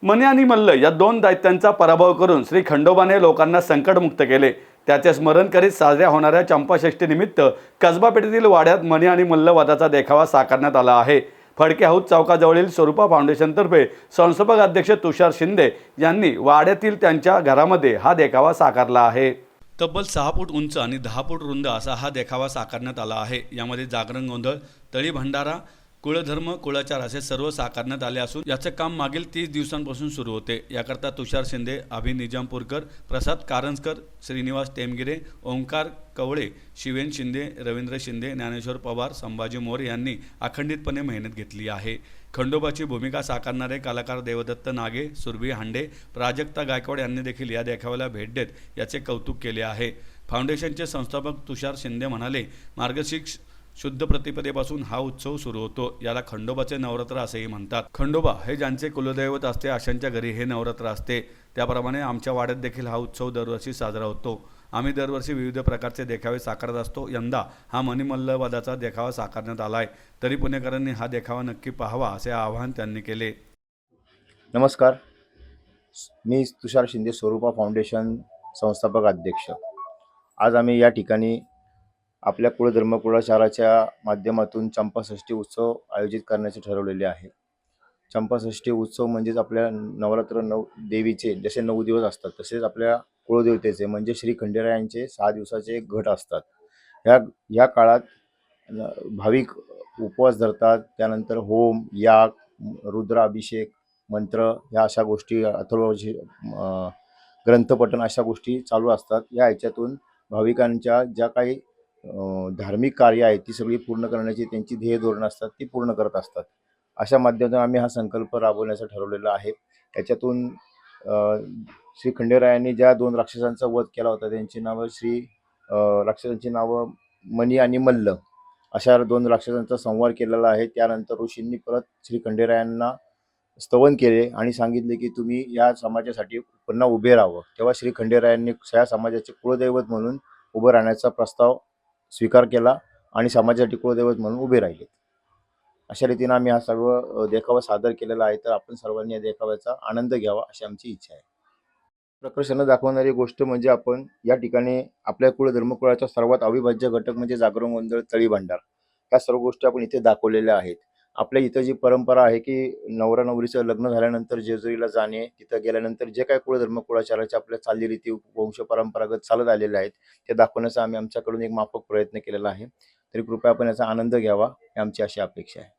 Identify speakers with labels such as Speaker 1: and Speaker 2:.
Speaker 1: मनी आणि मल्ल या दोन दैत्यांचा पराभव करून श्री खंडोबाने लोकांना संकटमुक्त केले। त्याचे स्मरण करीत साजऱ्या होणाऱ्या चंपाषष्ठीनिमित्त कसबा पेठेतील वाड्यात मनी आणि मल्ल वादाचा देखावा साकारण्यात आला आहे। फडके हाऊस चौकाजवळील स्वरूपा फाउंडेशनतर्फे संस्थापक अध्यक्ष तुषार शिंदे यांनी वाड्यातील त्यांच्या घरामध्ये हा देखावा साकारला आहे। तब्बल 6 फूट उंच आणि 10 फूट रुंद असा हा देखावा साकारण्यात आला आहे। यामध्ये जागरण गोंधळ, तळी भंडारा, कुळधर्म, कुळाचार असे सर्व साकारण्यात आले असून याचे काम मागील 30 दिवसांपासून सुरू होते। याकरता तुषार शिंदे, अभि निजामपूरकर, प्रसाद कारंजकर, श्रीनिवास टेमगिरे, ओंकार कवळे, शिवेन शिंदे, रवींद्र शिंदे, ज्ञानेश्वर पवार, संभाजी मोरे यांनी अखंडितपणे मेहनत घेतली आहे। खंडोबाची भूमिका साकारणारे कलाकार देवदत्त नागे, सुरभी हांडे, प्राजक्ता गायकवाड यांनी देखील या देखाव्याला भेट देत याचे कौतुक केले आहे। फाउंडेशनचे संस्थापक तुषार शिंदे म्हणाले, मार्गशीर्ष शुद्ध प्रतिपदेपासून हा उत्सव सुरू होतो। याला खंडोबाचे नवरात्र असेही म्हणतात। खंडोबा हे ज्यांचे कुलदैवत असते अशांच्या घरी हे नवरात्र असते। त्याप्रमाणे आमच्या वाड्यात देखील हा उत्सव दरवर्षी साजरा होतो। आम्ही दरवर्षी विविध प्रकारचे देखावे साकारत असतो। यंदा हा मनीमल्लवादाचा देखावा साकारण्यात आलाय, तरी पुणेकरांनी हा देखावा नक्की पाहावा असे आवाहन त्यांनी केले।
Speaker 2: नमस्कार, मी तुषार शिंदे, स्वरूपा फाउंडेशन संस्थापक अध्यक्ष। आज आम्ही या ठिकाणी आपल्या कुळधर्म कुळाचाराच्या माध्यमातून चंपाषष्ठी उत्सव आयोजित करण्याचे ठरवलेले आहे। चंपाषष्ठी उत्सव म्हणजेच आपल्या नवरात्र देवीचे जसे 9 दिवस असतात तसेच आपल्या कुळदेवतेचे म्हणजे श्री खंडेरायांचे 6 दिवसाचे घट असतात। या काळात भाविक उपवास धरतात। त्यानंतर होम, याग, रुद्राभिषेक, मंत्र या अशा गोष्टी, अथर्वशीर ग्रंथपठण अशा गोष्टी चालू असतात। या ह्याच्यातून भाविकांच्या ज्या काही धार्मिक कार्य आहेत ती सगळी पूर्ण करण्याची त्यांची ध्येय धोरण असतात, ती पूर्ण करत असतात। अशा माध्यमातून आम्ही हा संकल्प राबवण्याचं ठरवलेला आहे। याच्यातून श्री खंडेरायांनी ज्या 2 राक्षसांचा वध केला होता त्यांची नावं राक्षसांची नावं मनी आणि मल्ल अशा 2 राक्षसांचा संहार केलेला आहे। त्यानंतर ऋषींनी परत श्री खंडेरायांना स्तवन केले आणि सांगितले की तुम्ही या समाजासाठी पुन्हा उभे राहावं। तेव्हा श्री खंडेरायांनी या समाजाचे कुळदैवत म्हणून उभं राहण्याचा प्रस्ताव स्वीकार केला आणि समाजासाठी कुळदैवत म्हणून उभे राहिले। अशा रीतीने आम्ही हा सर्व देखावा सादर केलेला आहे। तर आपण सर्वांनी या देखाव्याचा आनंद घ्यावा अशी आमची इच्छा आहे। प्रकर्षाने दाखवणारी गोष्ट म्हणजे आपण या ठिकाणी आपल्या कुळधर्म कुळाचा सर्वात अविभाज्य घटक म्हणजे जागरण गोंधळ, तळी भंडार या सर्व गोष्टी आपण इथे दाखवलेल्या आहेत। आपल्या इथं जी परंपरा आहे की नवरा नवरीचं लग्न झाल्यानंतर जेजुरीला जाणे, तिथं गेल्यानंतर जे काही कुळधर्म कुळाचाराच्या आपल्या चालीरीती वंश परंपरागत चालत आलेल्या आहेत ते दाखवण्याचा आम्ही आमच्याकडून एक माफक प्रयत्न केलेला आहे। तरी कृपया आपण याचा आनंद घ्यावा ही आमची अशी अपेक्षा आहे।